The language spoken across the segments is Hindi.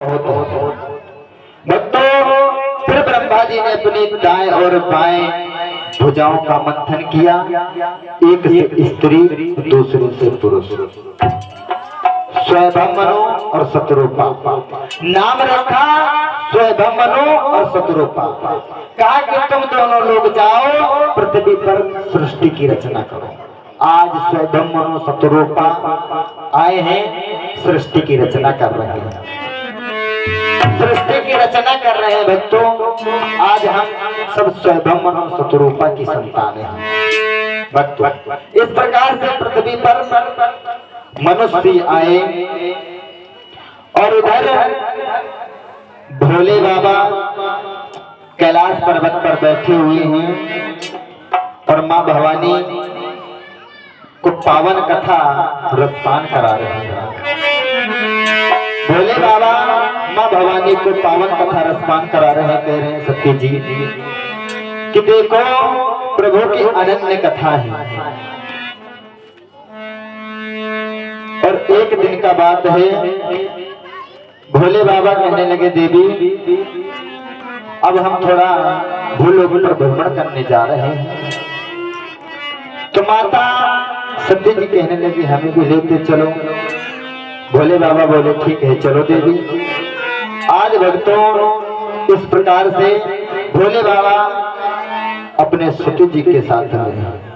भक्तों, फिर ब्रह्मा जी ने अपनी दाएं और बाएं भुजाओं का मंथन किया। एक से स्त्री, दूसरे से पुरुष, स्वयंभमनो और शत्रुपा। नाम रखा स्वयंभमनो और शत्रुपा। कहा कि तुम दोनों लोग जाओ पृथ्वी पर सृष्टि की रचना करो। आज स्वयंभमनो शत्रुपा आए हैं, सृष्टि की रचना कर रहे हैं। सृष्टि की रचना कर रहे हैं भक्तों। आज हम सब स्वयंभमनो शत्रुपा की संतान हैं भक्तों। इस प्रकार से पृथ्वी पर मनुष्य आए और उधर भोले बाबा कैलाश पर्वत पर बैठे हुए हैं और मां भवानी को पावन कथा रसपान करा रहे हैं। भोले बाबा मां भवानी को पावन कथा रसपान करा रहे हैं। कह रहे हैं सत्य जी कि देखो प्रभु की अनन्य कथा है। और एक दिन का बात है, भोले बाबा कहने लगे देवी अब हम थोड़ा भूलोक पर भ्रमण करने जा रहे हैं। तो माता सत्य जी कहने लगी हमें भी लेते चलो। भोले बाबा बोले ठीक है चलो देवी। आज भक्तों इस प्रकार से भोले बाबा अपने सत्य जी के साथ में।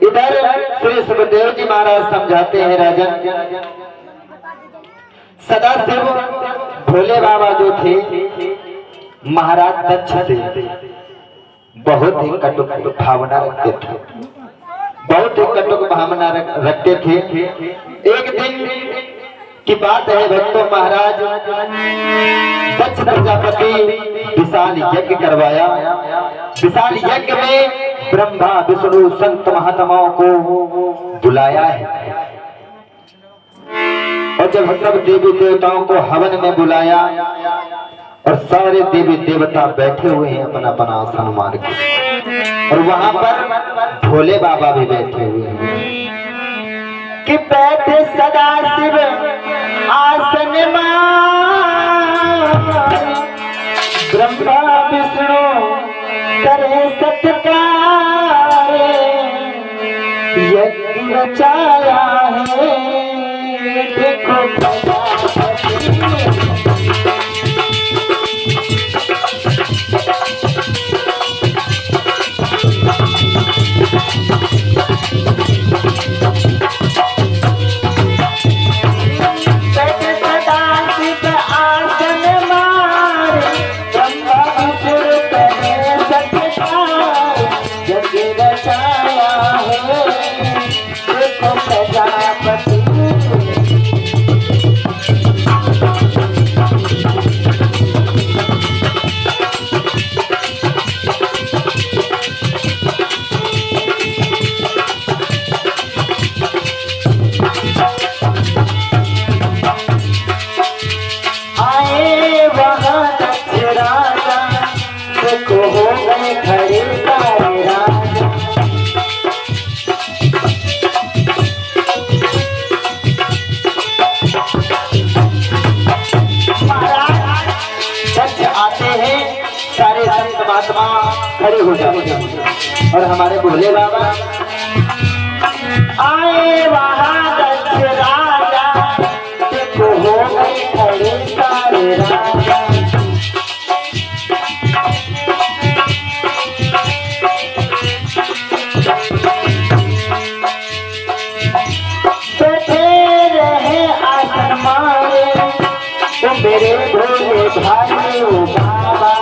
इधर श्री सुखदेव जी महाराज समझाते हैं राजन, सदाशिव भोले बाबा जो थे महाराज दक्ष से बहुत ही कटुक भावना रखते थे, बहुत ही कटुक भावना रखते थे। एक दिन की बात है भक्तों, महाराज दक्ष प्रजापति विशाल यज्ञ करवाया। विशाल यज्ञ में ब्रह्मा विष्णु संत महात्माओं को बुलाया है और जब सब देवी देवताओं को हवन में बुलाया और सारे देवी देवता बैठे हुए हैं अपना अपना आसन मार के, और वहां पर भोले बाबा भी बैठे हुए हैं कि बैठे सदाशिव आसन ब्रह्मा विष्णु करे सत्कार, यज्ञ रचाया है देखो खड़े हो जाते और हमारे भोले बाबा आए वहां दक्ष राजा देखो हो गए खड़े सारे राजा। बैठे रहे आसन मारे तो मेरे भोले भाई ओ बाबा।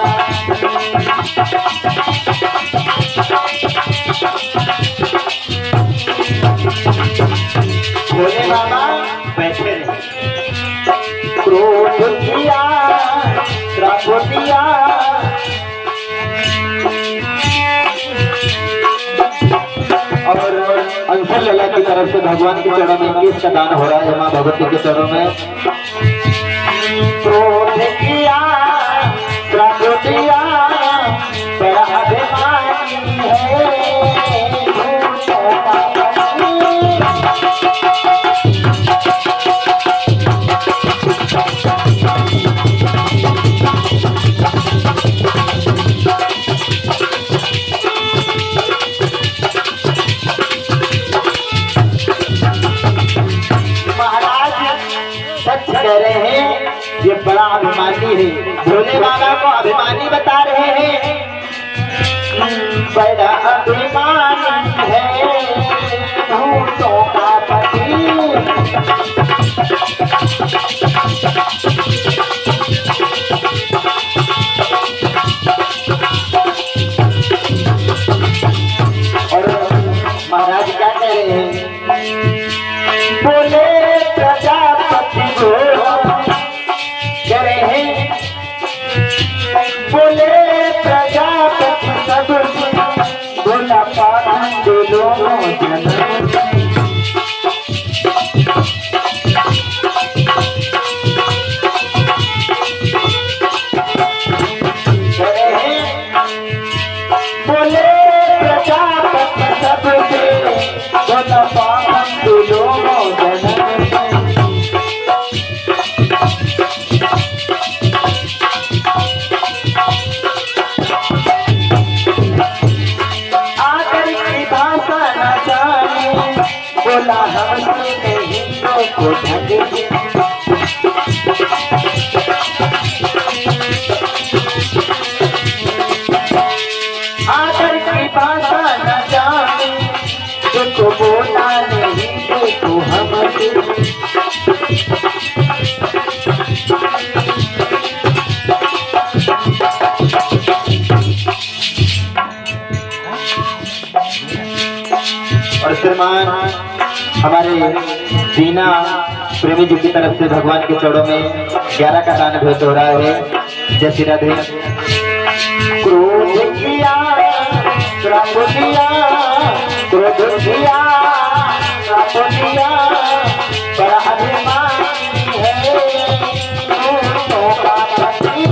भोले बाबा बैठे रहे, क्रोध किया श्राप दिया और अंशुल लला की तरफ से भगवान के चरणों में 21 का दान हो रहा है मां भगवती के चरणों में। क्रोध किया श्राप दिया बड़ा अभिमानी है ये बड़ा अभिमानी है, भोले बाबा को अभिमानी बता रहे हैं। बड़ा अभिमानी है भूतों का पति। और महाराज क्या कह रहे हैं? बोले प्रजापति को कह रहे हैं, बोले प्रजापति सब बोला पाखंड दोनों जन। बोले प्रजापति सब बोला पाखंड दोनों जन। बोला हमसे हिंदों को ढंग आदर की भाषा न जाने, देखो बोला नहीं देखो हमसे। और श्रीमान हमारे दीना प्रेमी जी की तरफ से भगवान के चरणों में 11 का दान भेंट हो रहा है। जय श्री राधे। क्रोध किया श्राप दिया, क्रोध किया श्राप दिया, बड़ा अभिमानी है भूतों का पति।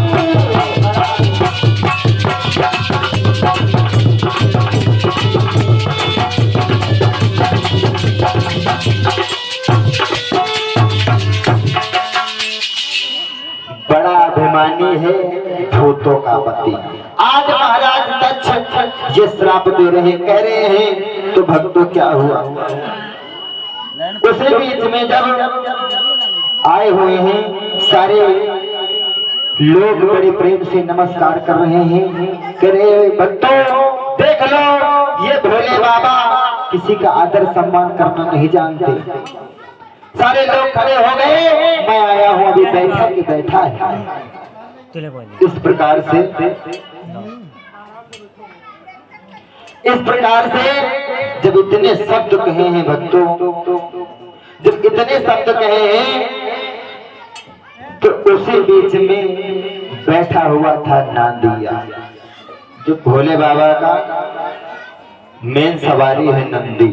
बड़ा अभिमानी है भूतों का पति। आज महाराज दक्ष ये श्राप दे रहे, कह रहे हैं तो भक्तों क्या हुआ? उसी बीच में जब आए हुए हैं सारे लोग बड़े प्रेम से नमस्कार कर रहे हैं, कह रहे भक्तों देख लो ये भोले बाबा किसी का आदर सम्मान करना नहीं जानते। सारे लोग खड़े हो गए, मैं आया हूँ अभी बैठा कि बैठा है। इस प्रकार से जब इतने शब्द कहे हैं भक्तों, जब इतने शब्द कहे हैं तो उसी बीच में बैठा हुआ था नांदिया, जो भोले बाबा का मेन सवारी है नंदी।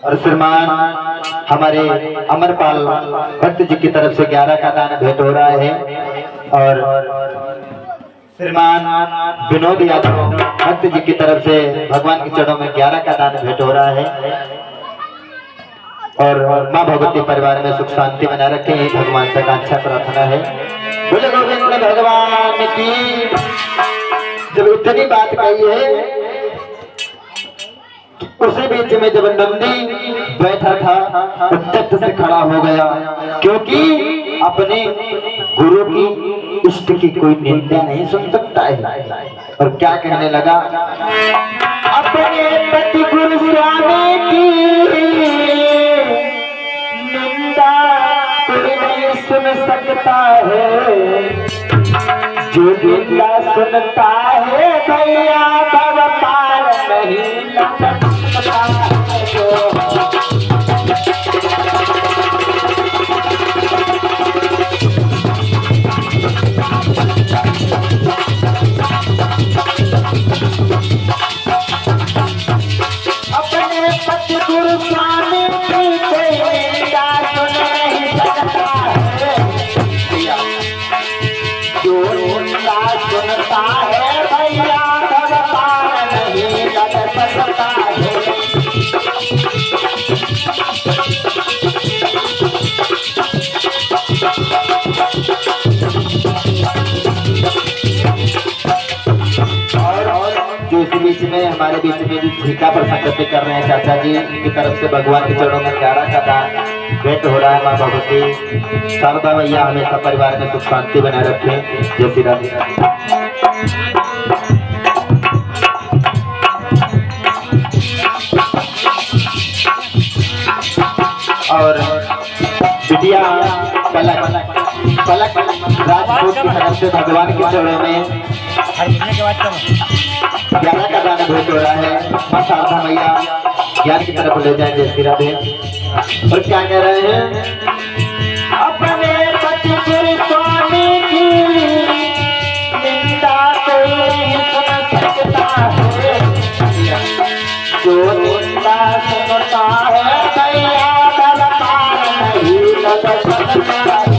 और श्रीमान हमारे अमरपाल भक्त जी की तरफ से 11 का दान भेंट हो रहा है। और श्रीमान विनोद यादव भक्त जी की तरफ से भगवान के चरणों में 11 का दान भेंट हो रहा है। और माँ भगवती परिवार में सुख शांति बना रखे हैं, भगवान से कांक्षा प्रार्थना है। बोले गोविंद भगवान की। जब इतनी बात कही है उसी बीच में जब नंदी बैठा था उच्चत से खड़ा हो गया, क्योंकि अपने गुरु की इष्ट की कोई निंदा नहीं सुन सकता है। और क्या कहने लगा? अपने पति गुरु स्वामी की निंदा कोई नहीं सुन सकता है, जो निंदा सुनता है भैया भव पार नहीं लगता। अपने पति गुरु स्वामी की कोई निंदा सुन नहीं सकता है, जो निंदा सुनता है भैया भव पार नहीं लग सकता है। और जो इस बीच में हमारे बीच में जो झीका पर संगति कर रहे हैं चाचा जी, इनकी तरफ से भगवान के चरणों में 11 का दान भेंट हो रहा है। माँ भगवती शारदा मैया हमेशा परिवार में सुख शांति बनाए रखें। जय श्री राम। और बिटिया पलक राजपूत की तरफ से भगवान के चरणों में 11 का दान भेंट हो रहा है। माँ शारदा मैया ज्ञान की तरफ ले जाए। जय श्री राधे। और क्या कह रहे हैं? अपने पति गुरु स्वामी की निंदा कोई नहीं सुन सकता है, जो निंदा सुनता है भैया दरबार नहीं लग सकता है।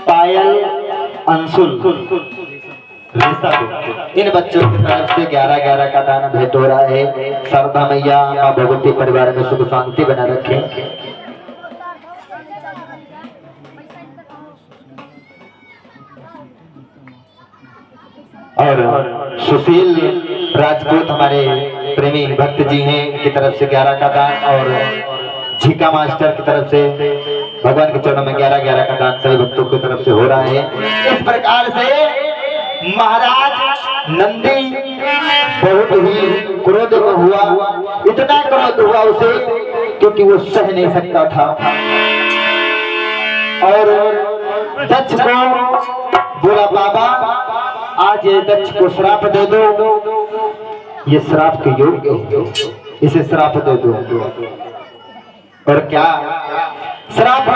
पायल अंशुल इन बच्चों की तरफ से 11 का दान भेंट हो रहा है। शारदा मैया माँ भगवती परिवार में सुख शांति बना रखे। और सुशील राजपूत हमारे प्रेमी भक्त जी हैं, इनकी तरफ से 11 का दान और झीका मास्टर की तरफ से भगवान के चरणों में 11 का दान सभी भक्तों की तरफ से हो रहा है। इस प्रकार से महाराज नंदी बहुत ही क्रोध में हुआ, इतना क्रोध हुआ उसे क्योंकि वो सह नहीं सकता था। और दक्ष को बोला बाबा आज ये दक्ष को श्राप दे दो, ये श्राप के योग्य है, इसे श्राप दे दो। और क्या श्राप?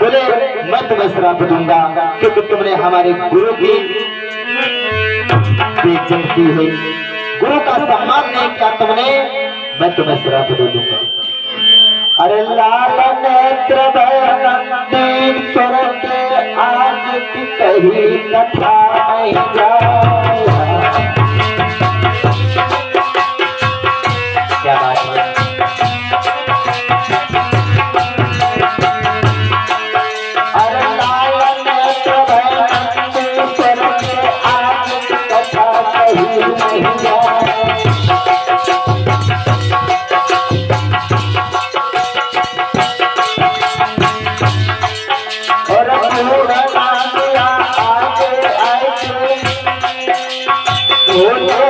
बोले मैं तुम्हें श्राप दूंगा क्योंकि तुमने हमारे गुरु की बेइज्जती की है, गुरु का सम्मान नहीं किया तुमने, मैं तुम्हें श्राप दे दूंगा। अरे लाल नेत्र नंदी स्वर के आज की कही कथा नहीं जाए। क्या बात है? Oh,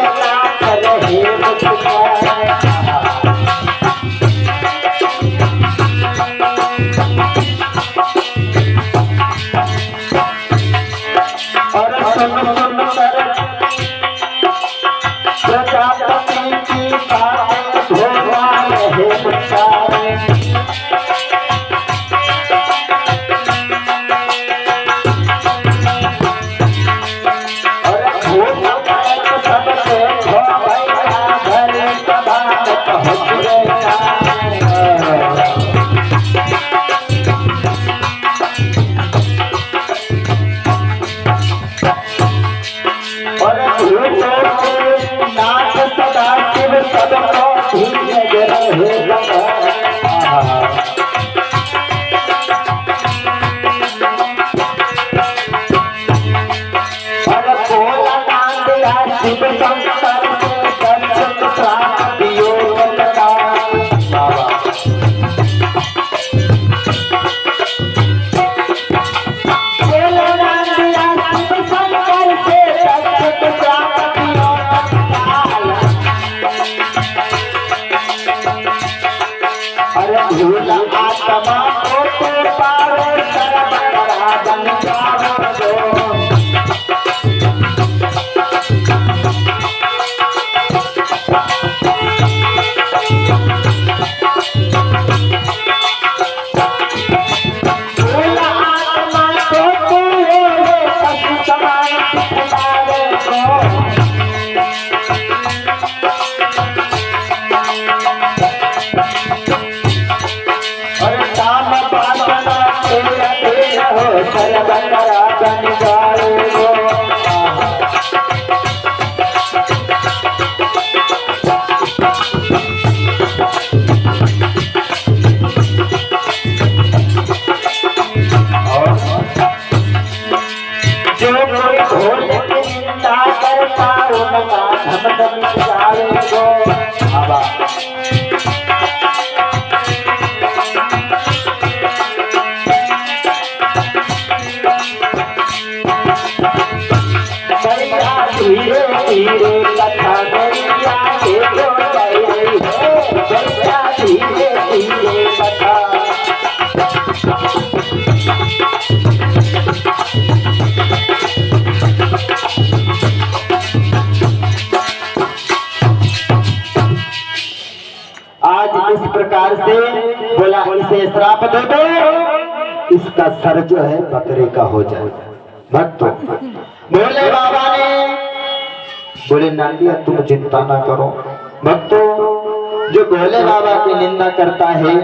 इस प्रकार से बोला, इसे श्राप दे दो, इसका सर जो है बकरे का हो जाए। भक्तों, भोले बाबा ने बोले नांदिया तुम चिंता ना करो। भक्तों, जो भोले बाबा की निंदा करता है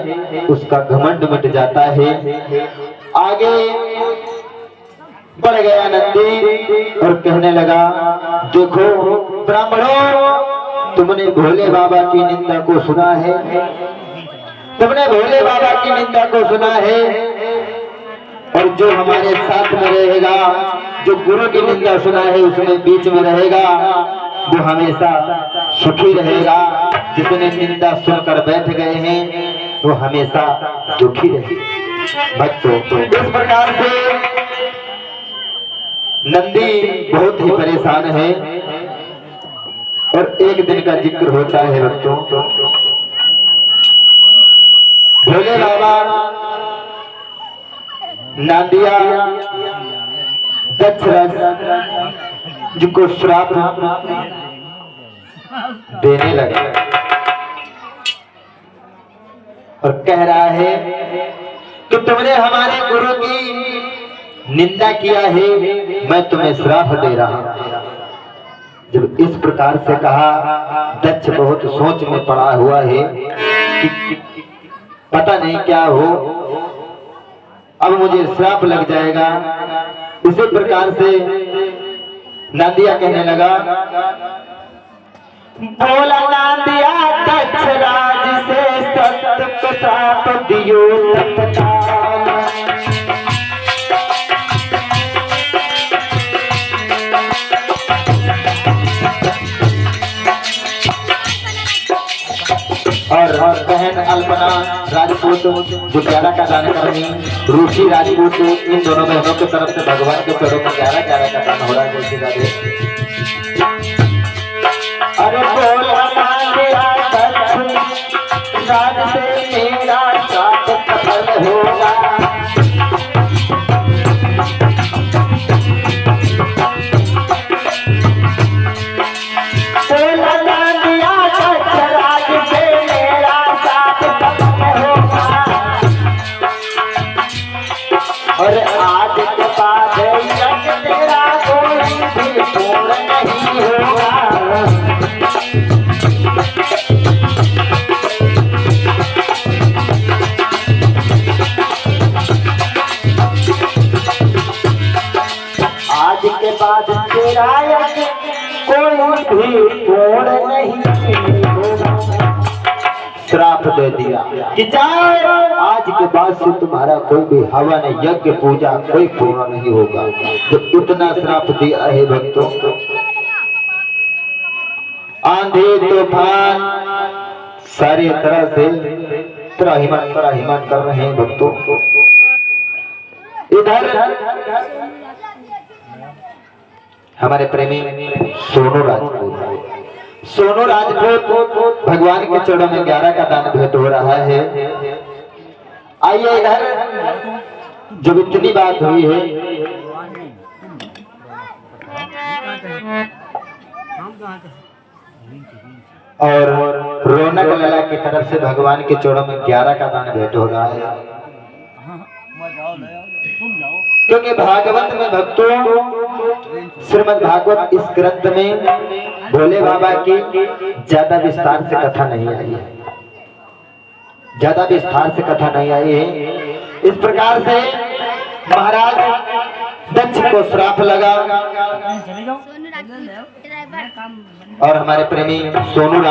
उसका घमंड मिट जाता है। आगे बढ़ गया नंदी और कहने लगा, देखो ब्राह्मणों, तुमने भोले बाबा की निंदा को सुना है, तुमने भोले बाबा की निंदा को सुना है, और जो हमारे साथ में रहेगा, जो गुरु की निंदा सुना है उसमें बीच में रहेगा, वो हमेशा सुखी रहेगा। जितने निंदा सुनकर बैठ गए हैं वो हमेशा दुखी रहेगा। भक्तों, इस प्रकार से नंदी बहुत ही परेशान है। और एक दिन का जिक्र होता है भक्तों, भोले बाबा नांदिया दक्षराज जिनको श्राप देने लगा और कह रहा है कि तुमने हमारे गुरु की निंदा किया है, मैं तुम्हें श्राप दे रहा हूं। जब इस प्रकार से कहा, दक्ष बहुत सोच में पड़ा हुआ है कि पता नहीं क्या हो, अब मुझे श्राप लग जाएगा। इसी प्रकार से नांदिया कहने लगा, बोला नांदिया दक्षराज से सत्य श्राप दियो और बहन अल्पना राजपूत जो 11 का दान करनी, ऋषि राजपूत, इन दोनों बहनों की तरफ से भगवान के चरणों में 11 का दान हो रहा है। जैसे राधे अरे बोला नांदिया दक्षराज से मेरा श्राप सफल होगा। और आज के बाद तेरा कोई भी पूर्ण नहीं होगा। दे दिया कि जाओ, आज के बाद से तुम्हारा कोई भी हवन यज्ञ पूजा कोई पूर्ण नहीं होगा। तो उतना श्राप दिया है भक्तों। आंधी तूफान सारी तरह से त्राहिमाम कर रहे हैं भक्तों। इधर हमारे प्रेमी सोनू राजपूत भगवान के चरणों में 11 का दान भेंट हो रहा है। आइए इधर जब इतनी बात हुई है और रौनक लला की तरफ से भगवान के चरणों में 11 का दान भेंट हो रहा है, क्योंकि भागवत में भक्तों श्रीमद् भागवत इस ग्रंथ में भोले बाबा की ज्यादा विस्तार से कथा नहीं आई है, ज्यादा विस्तार से कथा नहीं आई है। इस प्रकार से महाराज दक्ष को श्राप लगा और हमारे प्रेमी सोनू राज